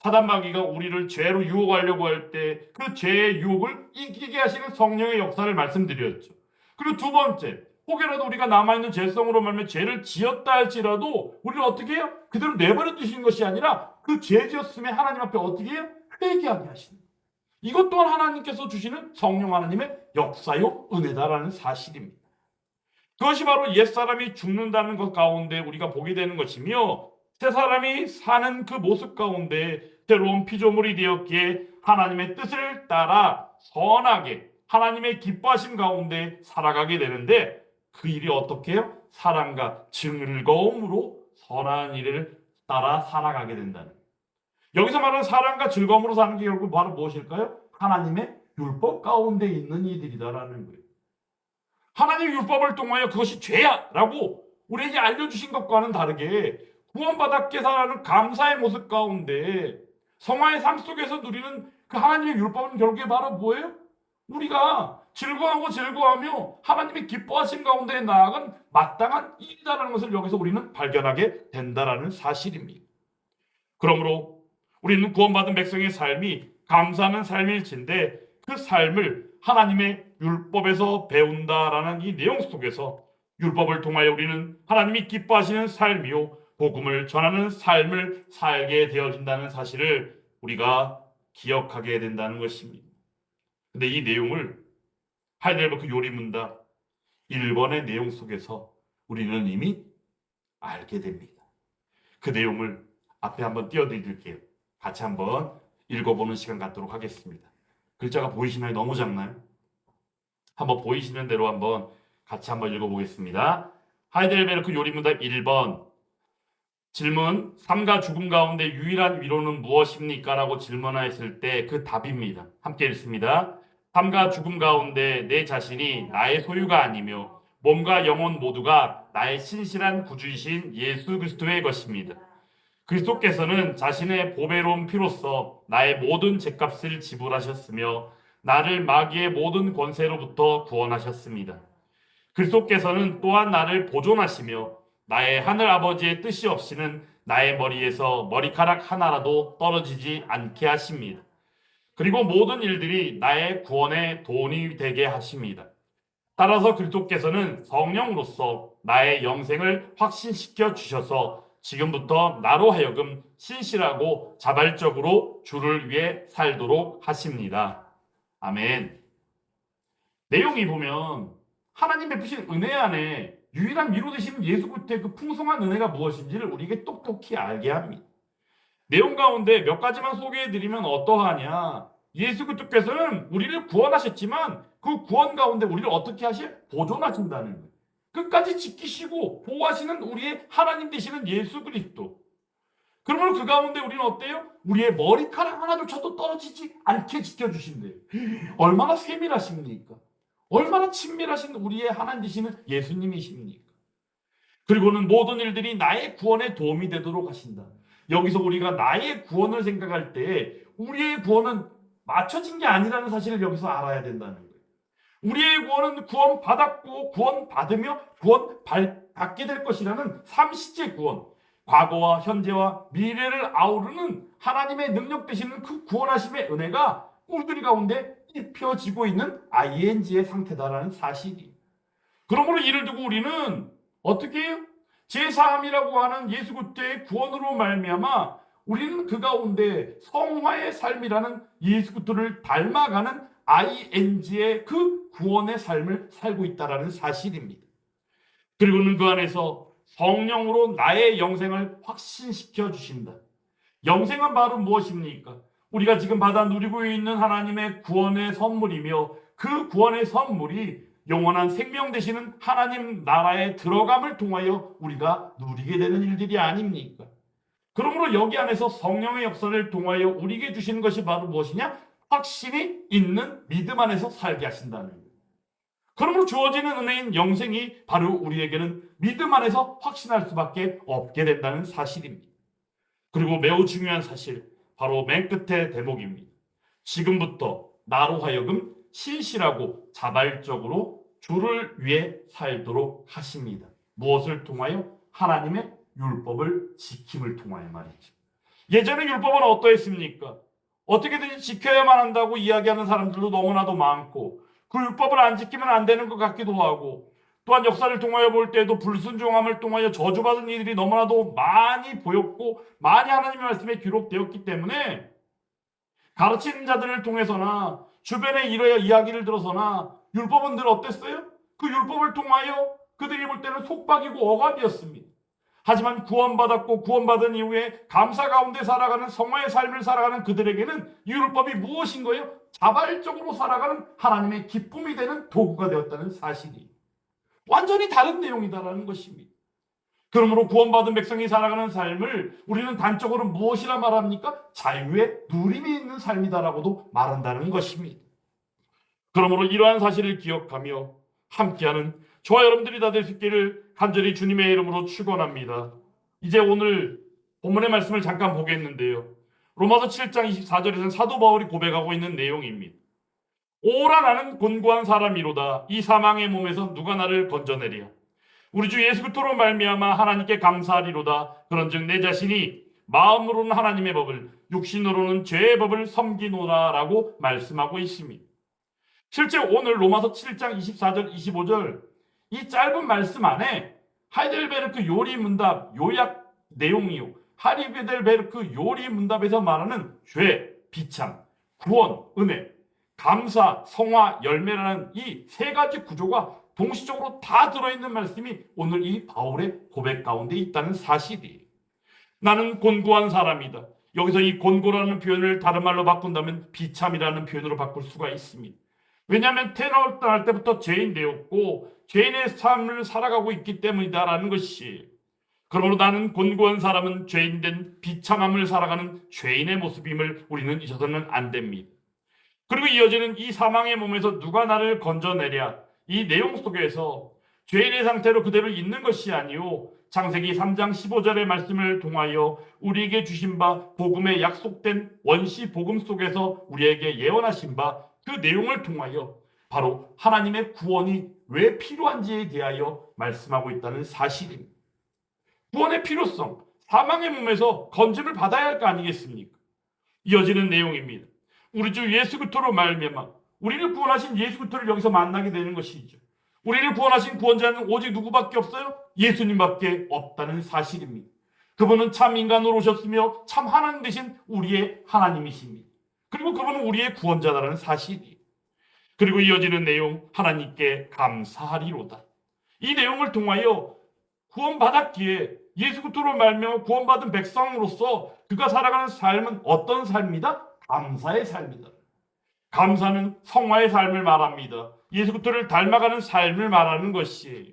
[SPEAKER 1] 사단마귀가 우리를 죄로 유혹하려고 할 때 그 죄의 유혹을 이기게 하시는 성령의 역사를 말씀드렸죠. 그리고 두 번째, 혹여라도 우리가 남아있는 죄성으로 말하면 죄를 지었다 할지라도 우리를 어떻게 해요? 그대로 내버려 두시는 것이 아니라 그 죄 지었음에 하나님 앞에 어떻게 해요? 회개하게 하시는 거예요. 이것 또한 하나님께서 주시는 성령 하나님의 역사요 은혜다라는 사실입니다. 그것이 바로 옛사람이 죽는다는 것 가운데 우리가 보게 되는 것이며 새사람이 사는 그 모습 가운데 새로운 피조물이 되었기에 하나님의 뜻을 따라 선하게 하나님의 기뻐하심 가운데 살아가게 되는데 그 일이 어떻게 해요? 사랑과 즐거움으로 선한 일을 따라 살아가게 된다는 거예요. 여기서 말하는 사랑과 즐거움으로 사는 게 결국 바로 무엇일까요? 하나님의 율법 가운데 있는 이들이다라는 거예요. 하나님의 율법을 통하여 그것이 죄야라고 우리에게 알려주신 것과는 다르게 구원받았게 살아가는 감사의 모습 가운데 성화의 삶 속에서 누리는 그 하나님의 율법은 결국에 바로 뭐예요? 우리가 즐거워하고 즐거워하며 하나님의 기뻐하신 가운데 나아간 마땅한 일이다라는 것을 여기서 우리는 발견하게 된다라는 사실입니다. 그러므로 우리는 구원받은 백성의 삶이 감사하는 삶일진데 그 삶을 하나님의 율법에서 배운다라는 이 내용 속에서 율법을 통하여 우리는 하나님이 기뻐하시는 삶이요 복음을 전하는 삶을 살게 되어진다는 사실을 우리가 기억하게 된다는 것입니다. 근데 이 내용을 하이델베르크 요리문답 1번의 내용 속에서 우리는 이미 알게 됩니다. 그 내용을 앞에 한번 띄워드릴게요. 같이 한번 읽어보는 시간 갖도록 하겠습니다. 글자가 보이시나요? 너무 작나요? 한번 보이시는 대로 한번 같이 한번 읽어보겠습니다. 하이델베르크 요리문답 1번 질문, 삶과 죽음 가운데 유일한 위로는 무엇입니까? 라고 질문하였을 때 그 답입니다. 함께 읽습니다. 삶과 죽음 가운데 내 자신이 나의 소유가 아니며 몸과 영혼 모두가 나의 신실한 구주이신 예수 그리스도의 것입니다. 그리스도께서는 자신의 보배로운 피로써 나의 모든 죗값을 지불하셨으며 나를 마귀의 모든 권세로부터 구원하셨습니다. 그리스도께서는 또한 나를 보존하시며 나의 하늘 아버지의 뜻이 없이는 나의 머리에서 머리카락 하나라도 떨어지지 않게 하십니다. 그리고 모든 일들이 나의 구원에 도움이 되게 하십니다. 따라서 그리스도께서는 성령으로서 나의 영생을 확신시켜 주셔서 지금부터 나로 하여금 신실하고 자발적으로 주를 위해 살도록 하십니다. 아멘. 내용이 보면 하나님 베푸신 은혜 안에 유일한 위로 되시는 예수 그리스도의 그 풍성한 은혜가 무엇인지를 우리에게 똑똑히 알게 합니다. 내용 가운데 몇 가지만 소개해드리면 어떠하냐? 예수 그리스도께서는 우리를 구원하셨지만 그 구원 가운데 우리를 어떻게 하실? 보존하신다는 거예요. 끝까지 지키시고 보호하시는 우리의 하나님 되시는 예수 그리스도. 그러면 그 가운데 우리는 어때요? 우리의 머리카락 하나조차도 떨어지지 않게 지켜주신대요. 얼마나 세밀하십니까? 얼마나 친밀하신 우리의 하나님 되시는 예수님이십니까? 그리고는 모든 일들이 나의 구원에 도움이 되도록 하신다. 여기서 우리가 나의 구원을 생각할 때 우리의 구원은 맞춰진 게 아니라는 사실을 여기서 알아야 된다는 거예요. 우리의 구원은 구원받았고 구원받으며 구원받게 될 것이라는 삼시제 구원, 과거와 현재와 미래를 아우르는 하나님의 능력 되시는 그 구원하심의 은혜가 우리 가운데 입혀지고 있는 ing의 상태다라는 사실이. 그러므로 이를 두고 우리는 어떻게 해요? 제3이라고 하는 예수 그리스도의 구원으로 말미암아 우리는 그 가운데 성화의 삶이라는 예수 그리스도를 닮아가는 ing의 그 구원의 삶을 살고 있다라는 사실입니다. 그리고는 그 안에서 성령으로 나의 영생을 확신시켜 주신다. 영생은 바로 무엇입니까? 우리가 지금 받아 누리고 있는 하나님의 구원의 선물이며 그 구원의 선물이 영원한 생명 되시는 하나님 나라에 들어감을 통하여 우리가 누리게 되는 일들이 아닙니까? 그러므로 여기 안에서 성령의 역사를 통하여 우리에게 주시는 것이 바로 무엇이냐? 확신이 있는 믿음 안에서 살게 하신다는 거예요. 그러므로 주어지는 은혜인 영생이 바로 우리에게는 믿음 안에서 확신할 수밖에 없게 된다는 사실입니다. 그리고 매우 중요한 사실, 바로 맨 끝의 대목입니다. 지금부터 나로 하여금 신실하고 자발적으로 주를 위해 살도록 하십니다. 무엇을 통하여? 하나님의 율법을 지킴을 통하여 말이죠. 예전에 율법은 어떠했습니까? 어떻게든지 지켜야만 한다고 이야기하는 사람들도 너무나도 많고 그 율법을 안 지키면 안 되는 것 같기도 하고 또한 역사를 통하여 볼 때도 불순종함을 통하여 저주받은 이들이 너무나도 많이 보였고 많이 하나님의 말씀에 기록되었기 때문에 가르치는 자들을 통해서나 주변의 이야기를 들어서나 율법은 늘 어땠어요? 그 율법을 통하여 그들이 볼 때는 속박이고 억압이었습니다. 하지만 구원받았고 구원받은 이후에 감사 가운데 살아가는 성화의 삶을 살아가는 그들에게는 이 율법이 무엇인 거예요? 자발적으로 살아가는 하나님의 기쁨이 되는 도구가 되었다는 사실이 완전히 다른 내용이다라는 것입니다. 그러므로 구원받은 백성이 살아가는 삶을 우리는 단적으로 무엇이라 말합니까? 자유의 누림이 있는 삶이다라고도 말한다는 것입니다. 그러므로 이러한 사실을 기억하며 함께하는 저와 여러분들이 다 될 수 있기를 간절히 주님의 이름으로 축원합니다. 이제 오늘 본문의 말씀을 잠깐 보겠는데요. 로마서 7장 24절에서는 사도 바울이 고백하고 있는 내용입니다. 오라 나는 곤고한 사람이로다. 이 사망의 몸에서 누가 나를 건져내랴. 우리 주 예수 그리스도로 말미암아 하나님께 감사하리로다. 그런즉 내 자신이 마음으로는 하나님의 법을, 육신으로는 죄의 법을 섬기노라라고 말씀하고 있습니다. 실제 오늘 로마서 7장 24절 25절 이 짧은 말씀 안에 하이델베르크 요리 문답 요약 내용이요, 하이델베르크 요리 문답에서 말하는 죄, 비참, 구원, 은혜, 감사, 성화, 열매라는 이 세 가지 구조가 동시적으로 다 들어있는 말씀이 오늘 이 바울의 고백 가운데 있다는 사실이에요. 나는 곤고한 사람이다. 여기서 이 곤고라는 표현을 다른 말로 바꾼다면 비참이라는 표현으로 바꿀 수가 있습니다. 왜냐하면 태어날 때부터 죄인 되었고 죄인의 삶을 살아가고 있기 때문이다라는 것이, 그러므로 나는 곤고한 사람은 죄인된 비참함을 살아가는 죄인의 모습임을 우리는 잊어서는 안 됩니다. 그리고 이어지는 이 사망의 몸에서 누가 나를 건져내랴, 이 내용 속에서 죄인의 상태로 그대로 있는 것이 아니오 창세기 3장 15절의 말씀을 통하여 우리에게 주신 바 복음에 약속된 원시 복음 속에서 우리에게 예언하신 바 그 내용을 통하여 바로 하나님의 구원이 왜 필요한지에 대하여 말씀하고 있다는 사실입니다. 구원의 필요성, 사망의 몸에서 건짐을 받아야 할 거 아니겠습니까? 이어지는 내용입니다. 우리 주 예수 그리스도로 말미암아 우리를 구원하신 예수 그리스도를 여기서 만나게 되는 것이죠. 우리를 구원하신 구원자는 오직 누구밖에 없어요? 예수님밖에 없다는 사실입니다. 그분은 참 인간으로 오셨으며 참 하나님 되신 우리의 하나님이십니다. 그리고 그분은 우리의 구원자라는 사실이에요. 그리고 이어지는 내용, 하나님께 감사하리로다. 이 내용을 통하여 구원받았기에 예수 그리스도로 말미암아 구원받은 백성으로서 그가 살아가는 삶은 어떤 삶이다? 감사의 삶이다. 감사는 성화의 삶을 말합니다. 예수 그리스도를 닮아가는 삶을 말하는 것이에요.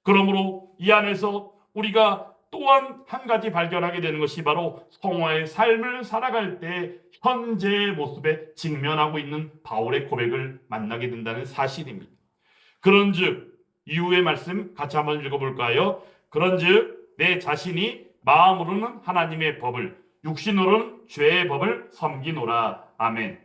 [SPEAKER 1] 그러므로 이 안에서 우리가 또한 한 가지 발견하게 되는 것이 바로 성화의 삶을 살아갈 때 현재의 모습에 직면하고 있는 바울의 고백을 만나게 된다는 사실입니다. 그런즉 이후의 말씀 같이 한번 읽어볼까요? 그런즉 내 자신이 마음으로는 하나님의 법을, 육신으로는 죄의 법을 섬기노라. 아멘.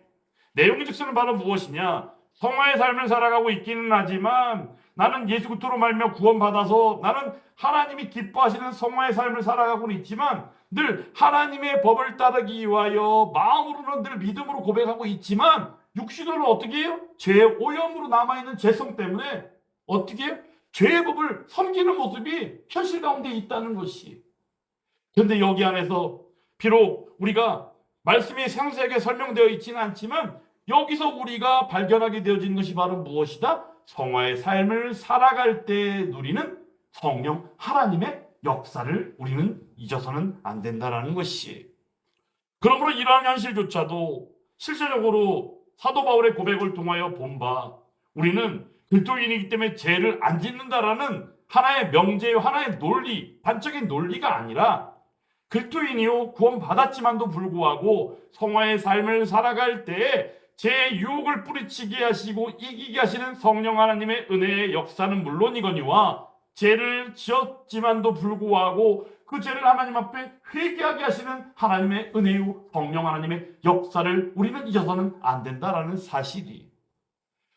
[SPEAKER 1] 내용의 즉선은 바로 무엇이냐? 성화의 삶을 살아가고 있기는 하지만 나는 예수 그리스도로 말미암아 구원받아서 나는 하나님이 기뻐하시는 성화의 삶을 살아가고는 있지만 늘 하나님의 법을 따르기 위하여 마음으로는 늘 믿음으로 고백하고 있지만 육신으로는 어떻게 해요? 죄의 오염으로 남아있는 죄성 때문에 어떻게 해요? 죄의 법을 섬기는 모습이 현실 가운데 있다는 것이. 그런데 여기 안에서 비록 우리가 말씀이 상세하게 설명되어 있지는 않지만 여기서 우리가 발견하게 되어진 것이 바로 무엇이다? 성화의 삶을 살아갈 때 누리는 성령 하나님의 역사를 우리는 잊어서는 안 된다는 것이. 그러므로 이러한 현실조차도 실제적으로 사도 바울의 고백을 통하여 본 바 우리는 그리스도인이기 때문에 죄를 안 짓는다라는 하나의 명제, 하나의 논리, 단적인 논리가 아니라 그리스도인이요 구원받았지만도 불구하고 성화의 삶을 살아갈 때 제 유혹을 뿌리치게 하시고 이기게 하시는 성령 하나님의 은혜의 역사는 물론이거니와 죄를 지었지만도 불구하고 그 죄를 하나님 앞에 회개하게 하시는 하나님의 은혜요 성령 하나님의 역사를 우리는 잊어서는 안 된다라는 사실이.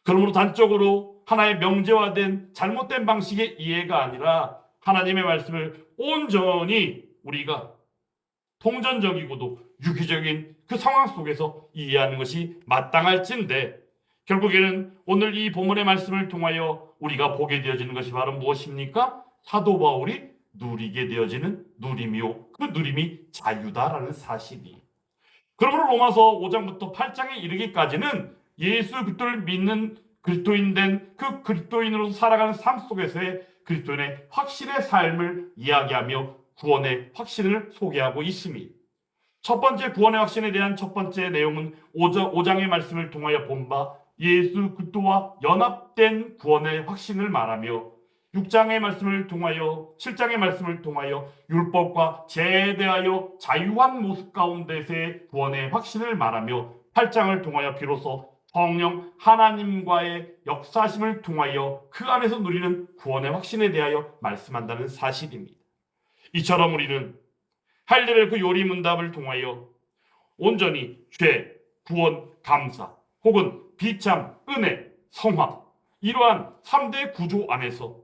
[SPEAKER 1] 그러므로 단적으로 하나의 명제화된 잘못된 방식의 이해가 아니라 하나님의 말씀을 온전히 우리가 통전적이고도 유기적인 그 상황 속에서 이해하는 것이 마땅할진데 결국에는 오늘 이 본문의 말씀을 통하여 우리가 보게 되어지는 것이 바로 무엇입니까? 사도 바울이 누리게 되어지는 누림이요 그 누림이 자유다라는 사실이. 그러므로 로마서 5장부터 8장에 이르기까지는 예수 그리스도를 믿는 그리스도인 된 그 그리스도인으로서 살아가는 삶 속에서의 그리스도인의 확신의 삶을 이야기하며 구원의 확신을 소개하고 있습니다. 첫 번째 구원의 확신에 대한 첫 번째 내용은 5장의 말씀을 통하여 본 바 예수 그리스도와 연합된 구원의 확신을 말하며 6장의 말씀을 통하여 7장의 말씀을 통하여 율법과 제에 대하여 자유한 모습 가운데서의 구원의 확신을 말하며 8장을 통하여 비로소 성령 하나님과의 역사심을 통하여 그 안에서 누리는 구원의 확신에 대하여 말씀한다는 사실입니다. 이처럼 우리는 할례의 그 요리문답을 통하여 온전히 죄, 구원, 감사 혹은 비참, 은혜, 성화 이러한 3대 구조 안에서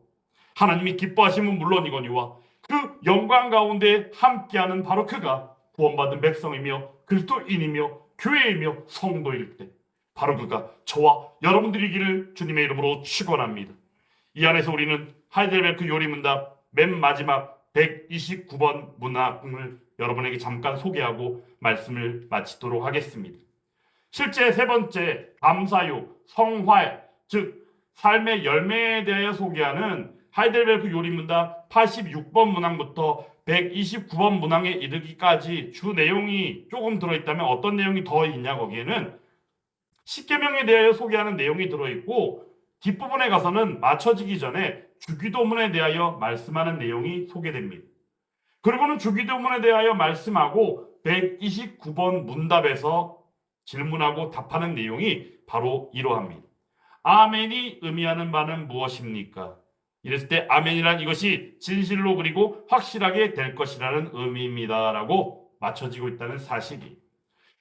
[SPEAKER 1] 하나님이 기뻐하심은 물론이거니와 그 영광 가운데 함께하는 바로 그가 구원받은 백성이며 그리스도인이며 교회이며 성도일 때 바로 그가 저와 여러분들이기를 주님의 이름으로 축원합니다. 이 안에서 우리는 하이델베르크 요리문답 맨 마지막 129번 문항을 여러분에게 잠깐 소개하고 말씀을 마치도록 하겠습니다. 실제 세 번째 감사요, 성화, 즉 삶의 열매에 대하여 소개하는 하이델베르크 요리문답 86번 문항부터 129번 문항에 이르기까지 주 내용이 조금 들어있다면 어떤 내용이 더 있냐 거기에는 십계명에 대하여 소개하는 내용이 들어있고 뒷부분에 가서는 맞춰지기 전에 주기도문에 대하여 말씀하는 내용이 소개됩니다. 그리고는 주기도문에 대하여 말씀하고 129번 문답에서 질문하고 답하는 내용이 바로 이러합니다. 아멘이 의미하는 바는 무엇입니까? 이랬을 때 아멘이란 이것이 진실로 그리고 확실하게 될 것이라는 의미입니다 라고 맞춰지고 있다는 사실이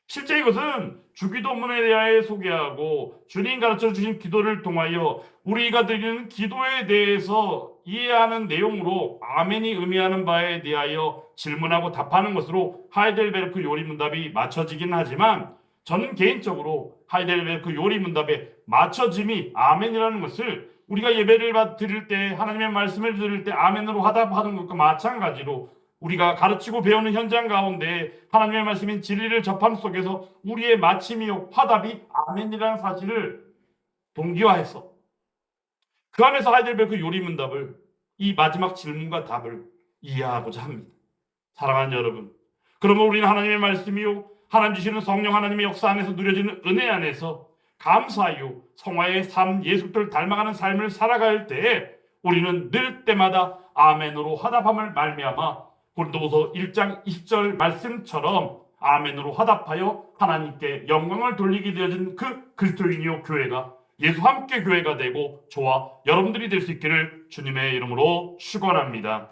[SPEAKER 1] 실제 이것은 주기도문에 대하여 소개하고 주님 가르쳐 주신 기도를 통하여 우리가 드리는 기도에 대해서 이해하는 내용으로 아멘이 의미하는 바에 대하여 질문하고 답하는 것으로 하이델베르크 요리문답이 맞춰지긴 하지만 저는 개인적으로 하이델베르크 요리문답의 맞춰짐이 아멘이라는 것을 우리가 예배를 드릴 때 하나님의 말씀을 들을 때 아멘으로 화답하는 것과 마찬가지로 우리가 가르치고 배우는 현장 가운데 하나님의 말씀인 진리를 접함 속에서 우리의 마침이요 화답이 아멘이라는 사실을 동기화해서 그 안에서 하이델베르크 요리문답을 이 마지막 질문과 답을 이해하고자 합니다. 사랑하는 여러분, 그러면 우리는 하나님의 말씀이요 하나님 주시는 성령 하나님의 역사 안에서 누려지는 은혜 안에서 감사요 성화의 삶 예수를 닮아가는 삶을 살아갈 때에 우리는 늘 때마다 아멘으로 화답함을 말미암아 고린도후서 1장 20절 말씀처럼 아멘으로 화답하여 하나님께 영광을 돌리게 되어진 그 그리스도인이요 교회가 예수 함께 교회가 되고 저와 여러분들이 될 수 있기를 주님의 이름으로 축원합니다.